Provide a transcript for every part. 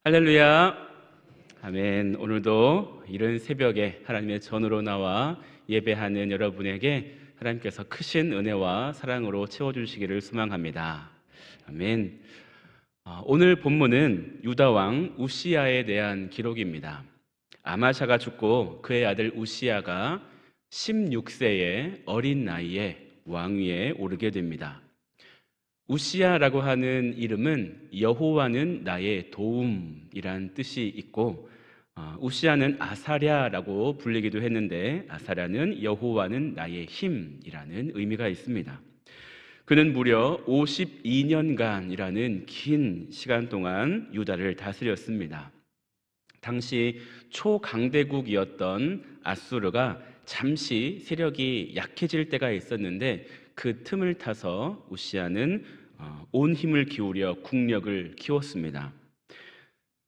할렐루야. 아멘. 오늘도 이른 새벽에 하나님의 전으로 나와 예배하는 여러분에게 하나님께서 크신 은혜와 사랑으로 채워주시기를 소망합니다. 아멘. 오늘 본문은 유다 왕 우시야에 대한 기록입니다. 아마샤가 죽고 그의 아들 우시야가 16세의 어린 나이에 왕위에 오르게 됩니다. 우시야라고 하는 이름은 여호와는 나의 도움이란 뜻이 있고, 우시야는 아사랴라고 불리기도 했는데 아사랴는 여호와는 나의 힘이라는 의미가 있습니다. 그는 무려 52년간이라는 긴 시간 동안 유다를 다스렸습니다. 당시 초강대국이었던 아수르가 잠시 세력이 약해질 때가 있었는데 그 틈을 타서 우시야는 온 힘을 기울여 국력을 키웠습니다.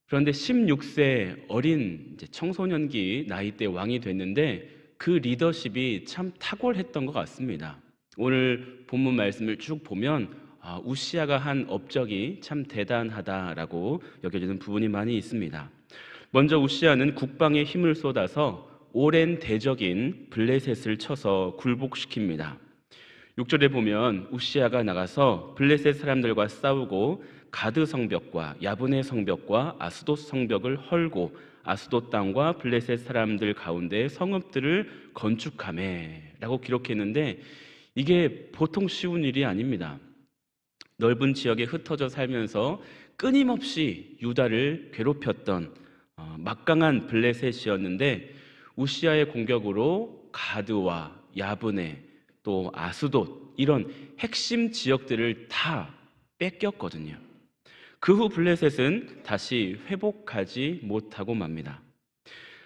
그런데 16세 어린 청소년기 나이 때 왕이 됐는데 그 리더십이 참 탁월했던 것 같습니다. 오늘 본문 말씀을 쭉 보면 우시야가 한 업적이 참 대단하다라고 여겨지는 부분이 많이 있습니다. 먼저 우시야는 국방에 힘을 쏟아서 오랜 대적인 블레셋을 쳐서 굴복시킵니다. 6절에 보면 우시야가 나가서 블레셋 사람들과 싸우고 가드 성벽과 야브네 성벽과 아스돗 성벽을 헐고 아스돗 땅과 블레셋 사람들 가운데 성읍들을 건축하매 라고 기록했는데 이게 보통 쉬운 일이 아닙니다. 넓은 지역에 흩어져 살면서 끊임없이 유다를 괴롭혔던 막강한 블레셋이었는데 우시야의 공격으로 가드와 야브네 또 아스돗 이런 핵심 지역들을 다 뺏겼거든요. 그 후 블레셋은 다시 회복하지 못하고 맙니다.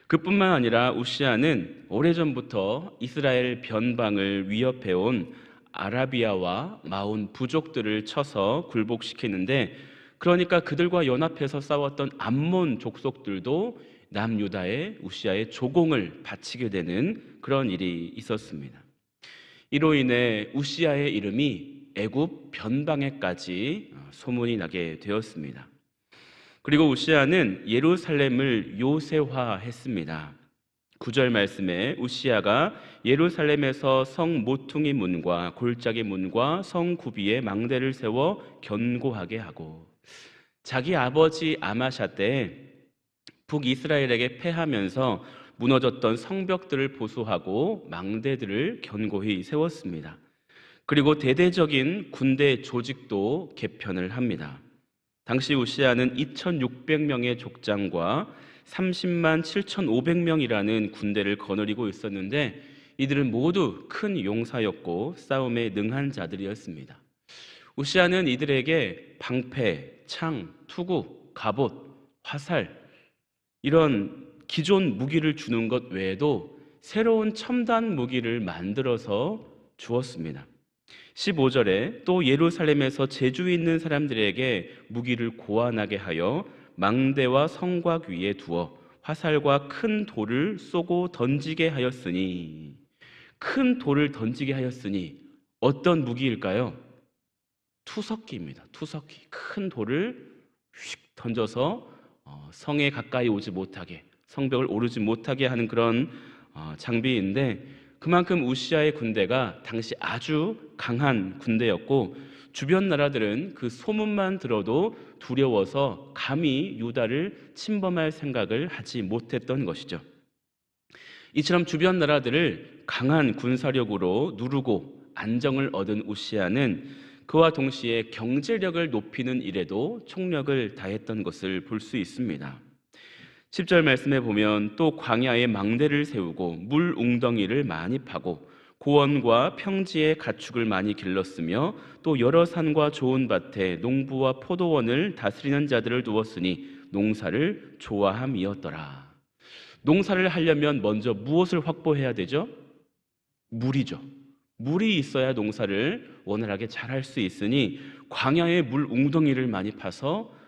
그뿐만 아니라 우시야는 오래전부터 이스라엘 변방을 위협해온 아라비아와 마온 부족들을 쳐서 굴복시키는데, 그러니까 그들과 연합해서 싸웠던 암몬 족속들도 남유다의 우시야의 조공을 바치게 되는 그런 일이 있었습니다. 이로 인해 우시야의 이름이 애굽 변방에까지 소문이 나게 되었습니다. 그리고 우시야는 예루살렘을 요새화했습니다. 9절 말씀에 우시야가 예루살렘에서 성 모퉁이 문과 골짜기 문과 성 구비에 망대를 세워 견고하게 하고, 자기 아버지 아마샤 때 북이스라엘에게 패하면서 무너졌던 성벽들을 보수하고 망대들을 견고히 세웠습니다. 그리고 대대적인 군대 조직도 개편을 합니다. 당시 우시야는 2600명의 족장과 30만 7500명이라는 군대를 거느리고 있었는데 이들은 모두 큰 용사였고 싸움에 능한 자들이었습니다. 우시야는 이들에게 방패, 창, 투구, 갑옷, 화살 이런 기존 무기를 주는 것 외에도 새로운 첨단 무기를 만들어서 주었습니다. 15절에 또 예루살렘에서 재주 있는 사람들에게 무기를 고안하게 하여 망대와 성곽 위에 두어 화살과 큰 돌을 쏘고 던지게 하였으니, 큰 돌을 던지게 하였으니 어떤 무기일까요? 투석기입니다. 투석기. 큰 돌을 휙 던져서 성에 가까이 오지 못하게, 성벽을 오르지 못하게 하는 그런 장비인데, 그만큼 우시야의 군대가 당시 아주 강한 군대였고 주변 나라들은 그 소문만 들어도 두려워서 감히 유다를 침범할 생각을 하지 못했던 것이죠. 이처럼 주변 나라들을 강한 군사력으로 누르고 안정을 얻은 우시야는 그와 동시에 경제력을 높이는 일에도 총력을 다했던 것을 볼 수 있습니다. 10절 말씀에 보면 또 광야에 망대를 세우고 물 웅덩이를 많이 파고 고원과 평지에 가축을 많이 길렀으며 또 여러 산과 좋은 밭에 농부와 포도원을 다스리는 자들을 두었으니 농사를 좋아함이었더라. 농사를 하려면 먼저 무엇을 확보해야 되죠? 물이죠. 물이 있어야 농사를 원활하게 잘할 수 있으니 광야에 물 웅덩이를 많이 파서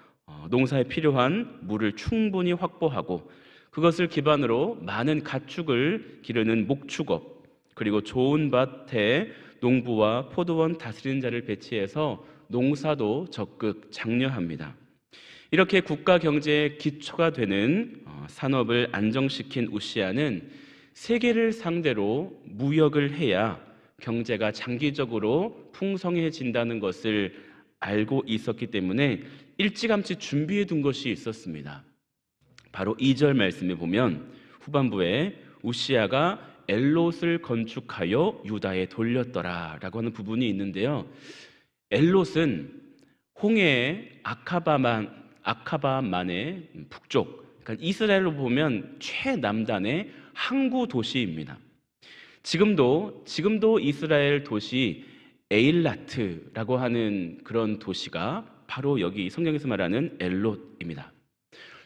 농사에 필요한 물을 충분히 확보하고 그것을 기반으로 많은 가축을 기르는 목축업, 그리고 좋은 밭에 농부와 포도원 다스리는 자를 배치해서 농사도 적극 장려합니다. 이렇게 국가 경제의 기초가 되는 산업을 안정시킨 우시아는 세계를 상대로 무역을 해야 경제가 장기적으로 풍성해진다는 것을 알고 있었기 때문에 일찌감치 준비해 둔 것이 있었습니다. 바로 2절 말씀에 보면 후반부에 우시아가 엘롯을 건축하여 유다에 돌렸더라 라고 하는 부분이 있는데요. 엘롯은 홍해의 아카바만의 북쪽, 그러니까 이스라엘로 보면 최남단의 항구 도시입니다. 지금도 이스라엘 도시 에일라트라고 하는 그런 도시가 바로 여기 성경에서 말하는 엘롯입니다.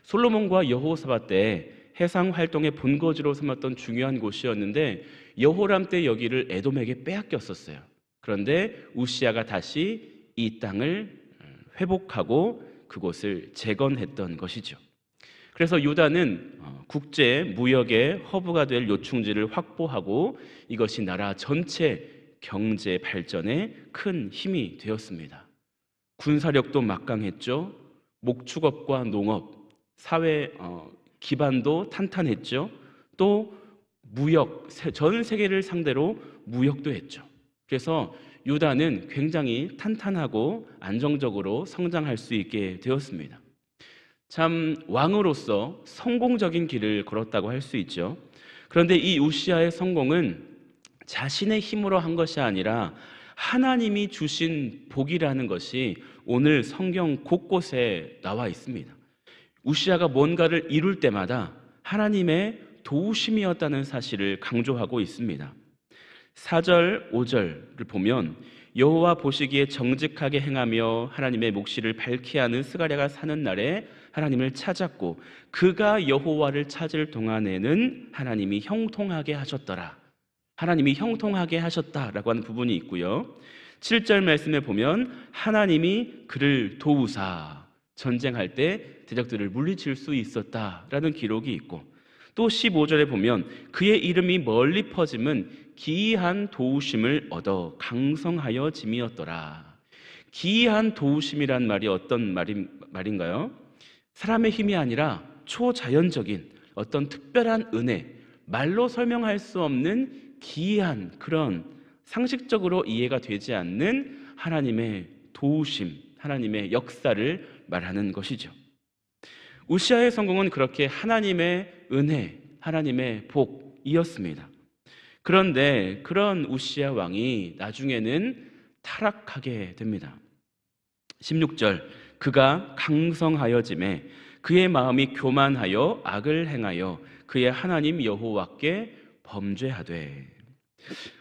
솔로몬과 여호사밧 때 해상 활동의 본거지로 삼았던 중요한 곳이었는데 여호람 때 여기를 에돔에게 빼앗겼었어요. 그런데 우시아가 다시 이 땅을 회복하고 그곳을 재건했던 것이죠. 그래서 유다는 국제 무역의 허브가 될 요충지를 확보하고 이것이 나라 전체 경제 발전에 큰 힘이 되었습니다. 군사력도 막강했죠. 목축업과 농업, 사회 기반도 탄탄했죠. 또 무역, 전 세계를 상대로 무역도 했죠. 그래서 유다는 굉장히 탄탄하고 안정적으로 성장할 수 있게 되었습니다. 참 왕으로서 성공적인 길을 걸었다고 할 수 있죠. 그런데 이 우시아의 성공은 자신의 힘으로 한 것이 아니라 하나님이 주신 복이라는 것이 오늘 성경 곳곳에 나와 있습니다. 우시아가 뭔가를 이룰 때마다 하나님의 도우심이었다는 사실을 강조하고 있습니다. 4절, 5절을 보면 여호와 보시기에 정직하게 행하며 하나님의 묵시를 밝히 하는 스가랴가 사는 날에 하나님을 찾았고 그가 여호와를 찾을 동안에는 하나님이 형통하게 하셨더라. 하나님이 형통하게 하셨다라고 하는 부분이 있고요. 7절 말씀에 보면 하나님이 그를 도우사 전쟁할 때 대적들을 물리칠 수 있었다라는 기록이 있고 또 15절에 보면 그의 이름이 멀리 퍼짐은 기이한 도우심을 얻어 강성하여 짐이었더라. 기이한 도우심이란 말이 어떤 말인가요? 사람의 힘이 아니라 초자연적인 어떤 특별한 은혜, 말로 설명할 수 없는 기이한 그런 상식적으로 이해가 되지 않는 하나님의 도우심, 하나님의 역사를 말하는 것이죠. 우시아의 성공은 그렇게 하나님의 은혜, 하나님의 복이었습니다. 그런데 그런 우시아 왕이 나중에는 타락하게 됩니다. 16절 그가 강성하여짐에 그의 마음이 교만하여 악을 행하여 그의 하나님 여호와께 범죄하되.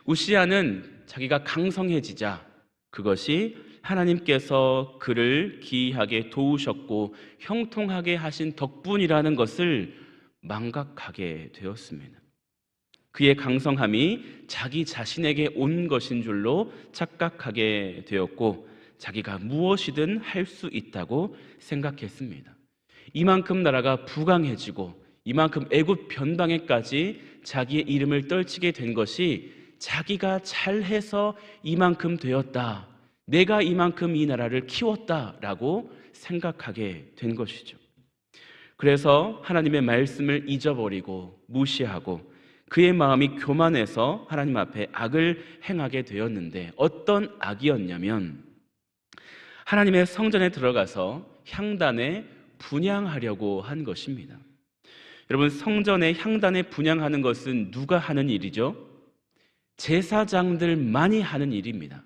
우시아는 자기가 강성해지자 그것이 하나님께서 그를 기이하게 도우셨고 형통하게 하신 덕분이라는 것을 망각하게 되었습니다. 그의 강성함이 자기 자신에게 온 것인 줄로 착각하게 되었고 자기가 무엇이든 할 수 있다고 생각했습니다. 이만큼 나라가 부강해지고 이만큼 애굽 변방에까지 자기의 이름을 떨치게 된 것이 자기가 잘해서 이만큼 되었다, 내가 이만큼 이 나라를 키웠다라고 생각하게 된 것이죠. 그래서 하나님의 말씀을 잊어버리고 무시하고 그의 마음이 교만해서 하나님 앞에 악을 행하게 되었는데 어떤 악이었냐면 하나님의 성전에 들어가서 향단에 분향하려고 한 것입니다. 여러분, 성전에 향단에 분향하는 것은 누가 하는 일이죠? 제사장들만이 하는 일입니다.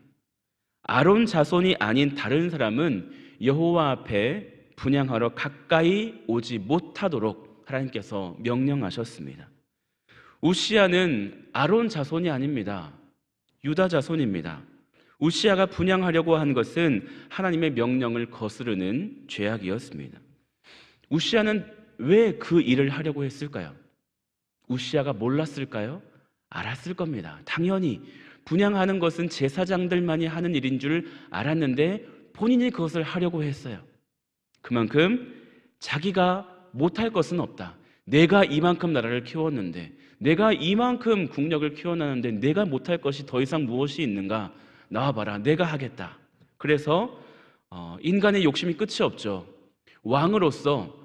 아론 자손이 아닌 다른 사람은 여호와 앞에 분향하러 가까이 오지 못하도록 하나님께서 명령하셨습니다. 우시아는 아론 자손이 아닙니다. 유다 자손입니다. 우시아가 분향하려고 한 것은 하나님의 명령을 거스르는 죄악이었습니다. 우시아는 왜 그 일을 하려고 했을까요? 우시아가 몰랐을까요? 알았을 겁니다. 당연히 분향하는 것은 제사장들만이 하는 일인 줄 알았는데 본인이 그것을 하려고 했어요. 그만큼 자기가 못할 것은 없다. 내가 이만큼 나라를 키웠는데, 내가 이만큼 국력을 키워놨는데 내가 못할 것이 더 이상 무엇이 있는가? 나와봐라, 내가 하겠다. 그래서 인간의 욕심이 끝이 없죠. 왕으로서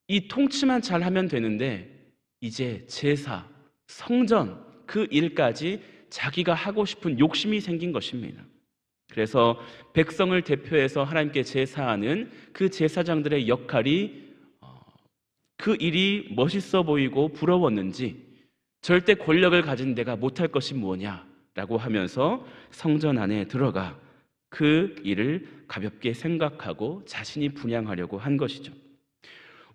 이 통치만 잘하면 되는데 이제 제사, 성전 그 일까지 자기가 하고 싶은 욕심이 생긴 것입니다. 그래서 백성을 대표해서 하나님께 제사하는 그 제사장들의 역할이 그 일이 멋있어 보이고 부러웠는지 절대 권력을 가진 내가 못할 것이 뭐냐라고 하면서 성전 안에 들어가 그 일을 가볍게 생각하고 자신이 분향하려고 한 것이죠.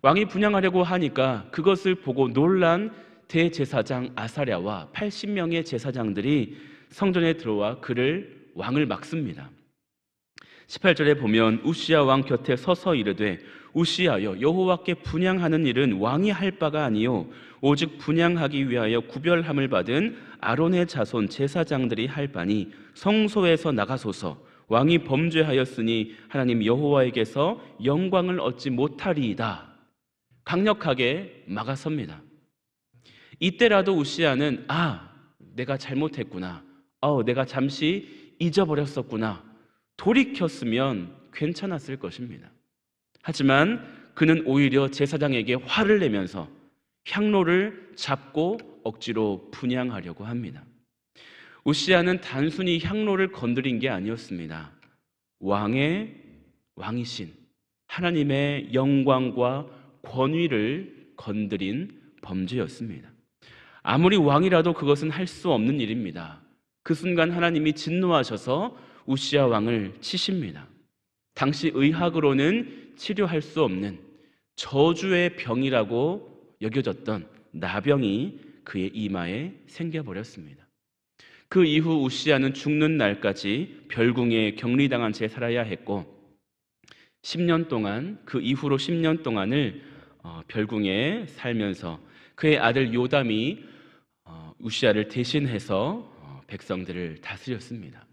왕이 분향하려고 하니까 그것을 보고 놀란 대제사장 아사랴와 80명의 제사장들이 성전에 들어와 그를 왕을 막습니다. 18절에 보면 우시야 왕 곁에 서서 이르되 우시야여, 여호와께 분향하는 일은 왕이 할 바가 아니요 오직 분향하기 위하여 구별함을 받은 아론의 자손 제사장들이 할 바니 성소에서 나가소서. 왕이 범죄하였으니 하나님 여호와에게서 영광을 얻지 못하리이다. 강력하게 막아섭니다. 이때라도 우시야는 내가 잘못했구나, 내가 잠시 잊어버렸었구나, 돌이켰으면 괜찮았을 것입니다. 하지만 그는 오히려 제사장에게 화를 내면서 향로를 잡고 억지로 분향하려고 합니다. 우시야는 단순히 향로를 건드린 게 아니었습니다. 왕이신 하나님의 영광과 권위를 건드린 범죄였습니다. 아무리 왕이라도 그것은 할 수 없는 일입니다. 그 순간 하나님이 진노하셔서 우시야 왕을 치십니다. 당시 의학으로는 치료할 수 없는 저주의 병이라고 여겨졌던 나병이 그의 이마에 생겨버렸습니다. 그 이후 우시야는 죽는 날까지 별궁에 격리당한 채 살아야 했고 10년 동안, 그 이후로 10년 동안을 별궁에 살면서 그의 아들 요담이 우시야를 대신해서 백성들을 다스렸습니다.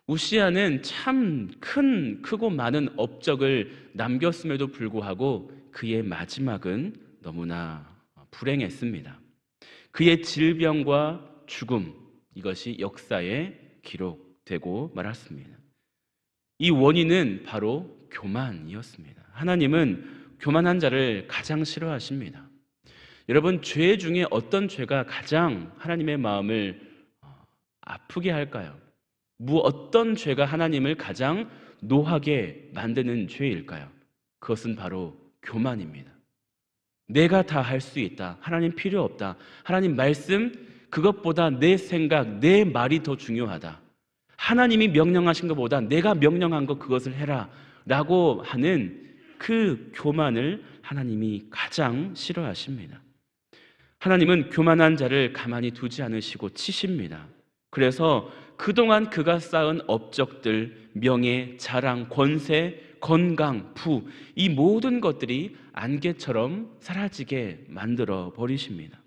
우시야는 참 크고 많은 업적을 남겼음에도 불구하고 그의 마지막은 너무나 불행했습니다. 그의 질병과 죽음, 이것이 역사에 기록되고 말았습니다. 이 원인은 바로 교만이었습니다. 하나님은 교만한 자를 가장 싫어하십니다. 여러분, 죄 중에 어떤 죄가 가장 하나님의 마음을 아프게 할까요? 어떤 죄가 하나님을 가장 노하게 만드는 죄일까요? 그것은 바로 교만입니다. 내가 다 할 수 있다, 하나님 필요 없다, 하나님 말씀 그것보다 내 생각, 내 말이 더 중요하다, 하나님이 명령하신 것보다 내가 명령한 것 그것을 해라 라고 하는 그 교만을 하나님이 가장 싫어하십니다. 하나님은 교만한 자를 가만히 두지 않으시고 치십니다. 그래서 그동안 그가 쌓은 업적들, 명예, 자랑, 권세, 건강, 부, 이 모든 것들이 안개처럼 사라지게 만들어 버리십니다.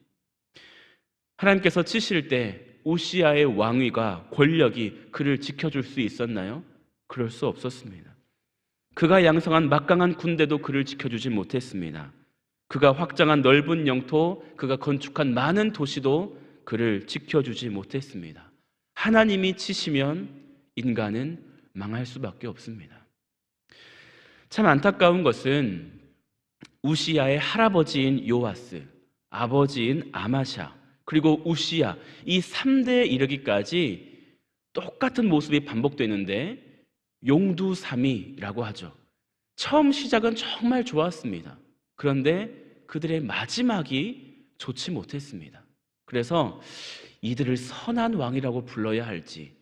하나님께서 치실 때 우시야의 왕위가, 권력이 그를 지켜줄 수 있었나요? 그럴 수 없었습니다. 그가 양성한 막강한 군대도 그를 지켜주지 못했습니다. 그가 확장한 넓은 영토, 그가 건축한 많은 도시도 그를 지켜주지 못했습니다. 하나님이 치시면 인간은 망할 수밖에 없습니다. 참 안타까운 것은 우시야의 할아버지인 요아스, 아버지인 아마샤, 그리고 우시야, 이 3대에 이르기까지 똑같은 모습이 반복되는데 용두사미라고 하죠. 처음 시작은 정말 좋았습니다. 그런데 그들의 마지막이 좋지 못했습니다. 그래서 이들을 선한 왕이라고 불러야 할지,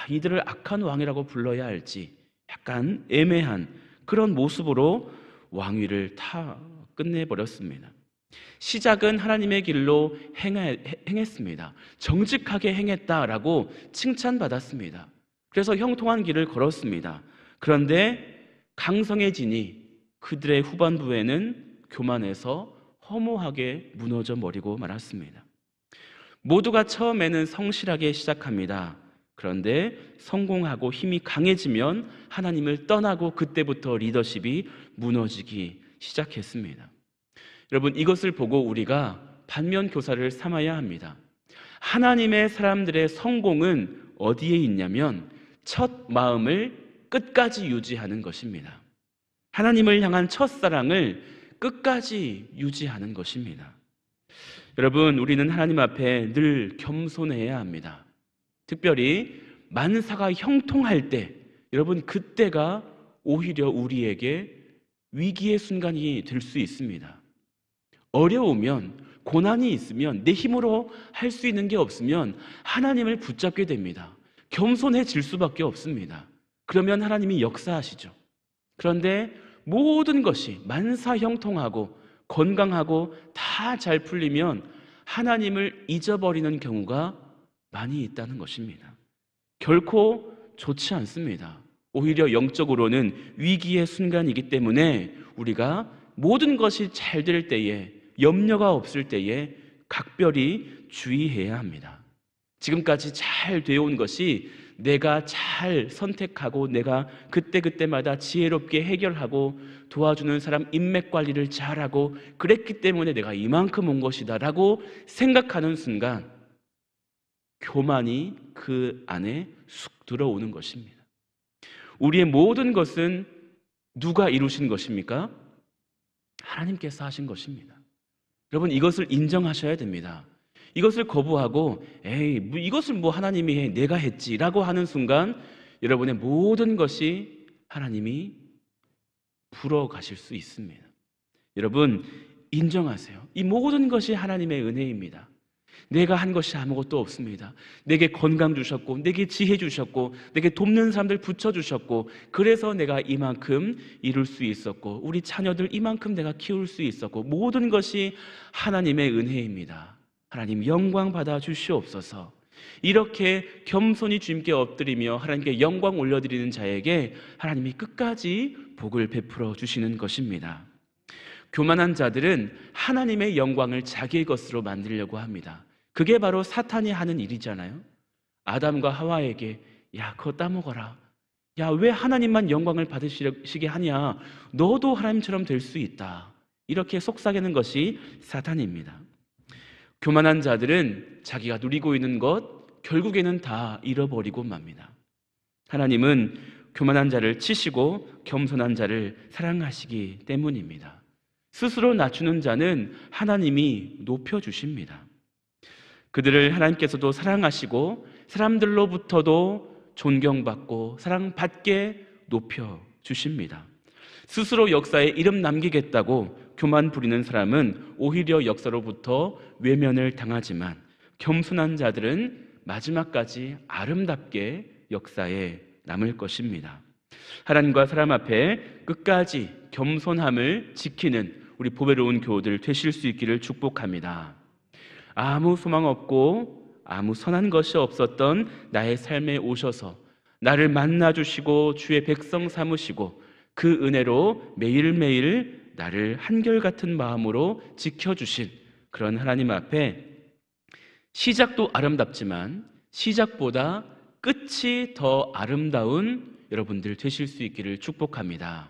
이들을 악한 왕이라고 불러야 할지 약간 애매한 그런 모습으로 왕위를 다 끝내버렸습니다. 시작은 하나님의 길로 행했습니다. 정직하게 행했다라고 칭찬받았습니다. 그래서 형통한 길을 걸었습니다. 그런데 강성해지니 그들의 후반부에는 교만해서 허무하게 무너져 버리고 말았습니다. 모두가 처음에는 성실하게 시작합니다. 그런데 성공하고 힘이 강해지면 하나님을 떠나고 그때부터 리더십이 무너지기 시작했습니다. 여러분, 이것을 보고 우리가 반면교사를 삼아야 합니다. 하나님의 사람들의 성공은 어디에 있냐면 첫 마음을 끝까지 유지하는 것입니다. 하나님을 향한 첫사랑을 끝까지 유지하는 것입니다. 여러분, 우리는 하나님 앞에 늘 겸손해야 합니다. 특별히 만사가 형통할 때, 여러분, 그때가 오히려 우리에게 위기의 순간이 될 수 있습니다. 어려우면, 고난이 있으면, 내 힘으로 할 수 있는 게 없으면 하나님을 붙잡게 됩니다. 겸손해질 수밖에 없습니다. 그러면 하나님이 역사하시죠. 그런데 모든 것이 만사형통하고 건강하고 다 잘 풀리면 하나님을 잊어버리는 경우가 많이 있다는 것입니다. 결코 좋지 않습니다. 오히려 영적으로는 위기의 순간이기 때문에 우리가 모든 것이 잘 될 때에, 염려가 없을 때에 각별히 주의해야 합니다. 지금까지 잘 되어온 것이 내가 잘 선택하고 내가 그때그때마다 지혜롭게 해결하고 도와주는 사람 인맥 관리를 잘하고 그랬기 때문에 내가 이만큼 온 것이다 라고 생각하는 순간 교만이 그 안에 쑥 들어오는 것입니다. 우리의 모든 것은 누가 이루신 것입니까? 하나님께서 하신 것입니다. 여러분, 이것을 인정하셔야 됩니다. 이것을 거부하고 이것을 하나님이 해, 내가 했지 라고 하는 순간 여러분의 모든 것이 하나님이 불어가실 수 있습니다. 여러분, 인정하세요. 이 모든 것이 하나님의 은혜입니다. 내가 한 것이 아무것도 없습니다. 내게 건강 주셨고, 내게 지혜 주셨고, 내게 돕는 사람들 붙여주셨고, 그래서 내가 이만큼 이룰 수 있었고, 우리 자녀들 이만큼 내가 키울 수 있었고, 모든 것이 하나님의 은혜입니다. 하나님 영광 받아 주시옵소서. 이렇게 겸손히 주님께 엎드리며 하나님께 영광 올려드리는 자에게 하나님이 끝까지 복을 베풀어 주시는 것입니다. 교만한 자들은 하나님의 영광을 자기의 것으로 만들려고 합니다. 그게 바로 사탄이 하는 일이잖아요. 아담과 하와에게 야, 그거 따먹어라. 야, 왜 하나님만 영광을 받으시게 하냐? 너도 하나님처럼 될 수 있다. 이렇게 속삭이는 것이 사탄입니다. 교만한 자들은 자기가 누리고 있는 것 결국에는 다 잃어버리고 맙니다. 하나님은 교만한 자를 치시고 겸손한 자를 사랑하시기 때문입니다. 스스로 낮추는 자는 하나님이 높여주십니다. 그들을 하나님께서도 사랑하시고 사람들로부터도 존경받고 사랑받게 높여주십니다. 스스로 역사에 이름 남기겠다고 교만 부리는 사람은 오히려 역사로부터 외면을 당하지만 겸손한 자들은 마지막까지 아름답게 역사에 남을 것입니다. 하나님과 사람 앞에 끝까지 겸손함을 지키는 우리 보배로운 교우들 되실 수 있기를 축복합니다. 아무 소망 없고 아무 선한 것이 없었던 나의 삶에 오셔서 나를 만나주시고 주의 백성 삼으시고 그 은혜로 매일매일 나를 한결같은 마음으로 지켜주신 그런 하나님 앞에 시작도 아름답지만 시작보다 끝이 더 아름다운 여러분들 되실 수 있기를 축복합니다.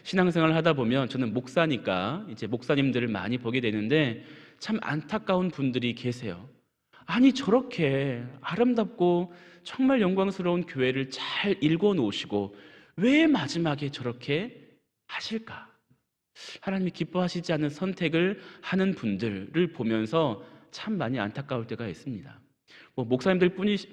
신앙생활을 하다 보면 저는 목사니까 이제 목사님들을 많이 보게 되는데 참 안타까운 분들이 계세요. 아니, 저렇게 아름답고 정말 영광스러운 교회를 잘 일궈 놓으시고 왜 마지막에 저렇게 하실까? 하나님이 기뻐하시지 않는 선택을 하는 분들을 보면서 참 많이 안타까울 때가 있습니다. 목사님들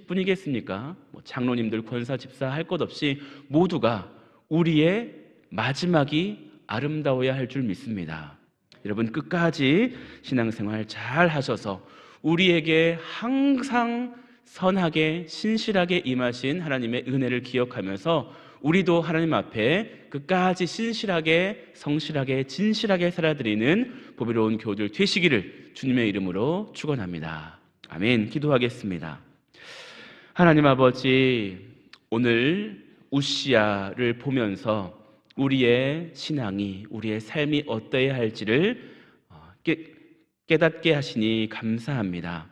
뿐이겠습니까? 장로님들, 권사, 집사 할 것 없이 모두가 우리의 마지막이 아름다워야 할 줄 믿습니다. 여러분, 끝까지 신앙생활 잘 하셔서 우리에게 항상 선하게 신실하게 임하신 하나님의 은혜를 기억하면서 우리도 하나님 앞에 끝까지 신실하게 성실하게 진실하게 살아드리는 보배로운 교우들 되시기를 주님의 이름으로 축원합니다. 아멘. 기도하겠습니다. 하나님 아버지, 오늘 우시야를 보면서 우리의 신앙이, 우리의 삶이 어떠해야 할지를 깨닫게 하시니 감사합니다.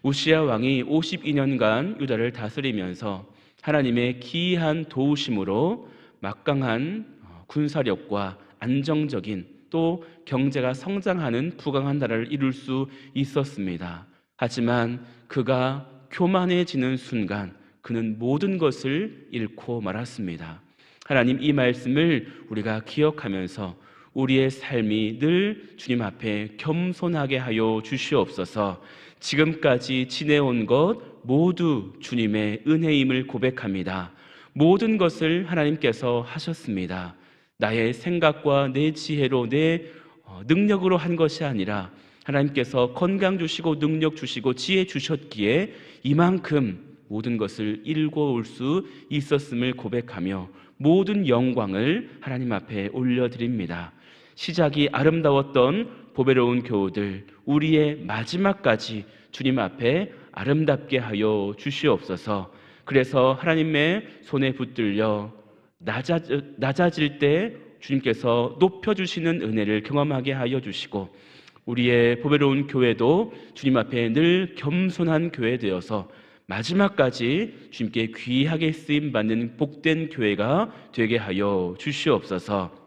우시야 왕이 52년간 유다를 다스리면서 하나님의 기이한 도우심으로 막강한 군사력과 안정적인 또 경제가 성장하는 부강한 나라를 이룰 수 있었습니다. 하지만 그가 교만해지는 순간 그는 모든 것을 잃고 말았습니다. 하나님, 이 말씀을 우리가 기억하면서 우리의 삶이 늘 주님 앞에 겸손하게 하여 주시옵소서. 지금까지 지내온 것 모두 주님의 은혜임을 고백합니다. 모든 것을 하나님께서 하셨습니다. 나의 생각과 내 지혜로 내 능력으로 한 것이 아니라 하나님께서 건강 주시고 능력 주시고 지혜 주셨기에 이만큼 모든 것을 일궈올 수 있었음을 고백하며 모든 영광을 하나님 앞에 올려드립니다. 시작이 아름다웠던 보배로운 교우들, 우리의 마지막까지 주님 앞에 아름답게 하여 주시옵소서. 그래서 하나님의 손에 붙들려 낮아질 때 주님께서 높여주시는 은혜를 경험하게 하여 주시고, 우리의 보배로운 교회도 주님 앞에 늘 겸손한 교회 되어서 마지막까지 주님께 귀하게 쓰임받는 복된 교회가 되게 하여 주시옵소서.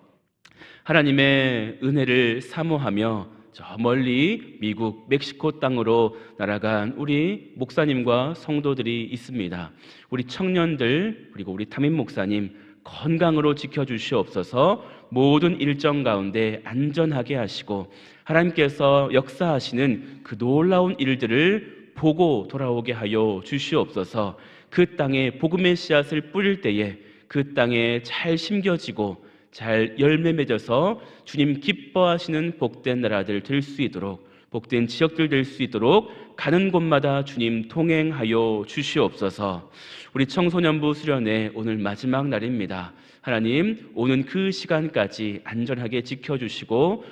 하나님의 은혜를 사모하며 저 멀리 미국, 멕시코 땅으로 날아간 우리 목사님과 성도들이 있습니다. 우리 청년들 그리고 우리 담임 목사님 건강으로 지켜주시옵소서. 모든 일정 가운데 안전하게 하시고 하나님께서 역사하시는 그 놀라운 일들을 보고 돌아오게 하여 주시옵소서. 그 땅에 복음의 씨앗을 뿌릴 때에 그 땅에 잘 심겨지고 잘 열매 맺어서 주님 기뻐하시는 복된 나라들 될 수 있도록, 복된 지역들 될 수 있도록 가는 곳마다 주님 동행하여 주시옵소서. 우리 청소년부 수련회 오늘 마지막 날입니다. 하나님, 오는 그 시간까지 안전하게 지켜주시고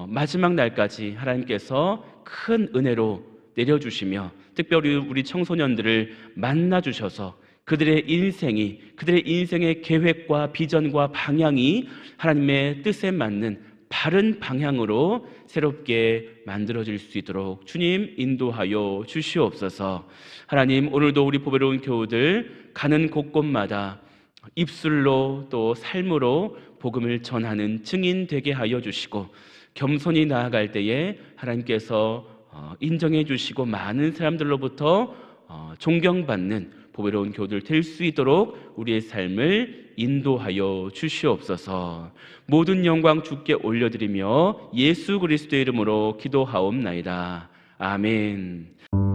마지막 날까지 하나님께서 큰 은혜로 내려주시며 특별히 우리 청소년들을 만나주셔서 그들의 인생의 계획과 비전과 방향이 하나님의 뜻에 맞는 바른 방향으로 새롭게 만들어질 수 있도록 주님 인도하여 주시옵소서. 하나님, 오늘도 우리 보배로운 교우들 가는 곳곳마다 입술로 또 삶으로 복음을 전하는 증인 되게 하여 주시고, 겸손히 나아갈 때에 하나님께서 인정해 주시고 많은 사람들로부터 존경받는 보배로운 교우들 될 수 있도록 우리의 삶을 인도하여 주시옵소서. 모든 영광 주께 올려드리며 예수 그리스도의 이름으로 기도하옵나이다. 아멘.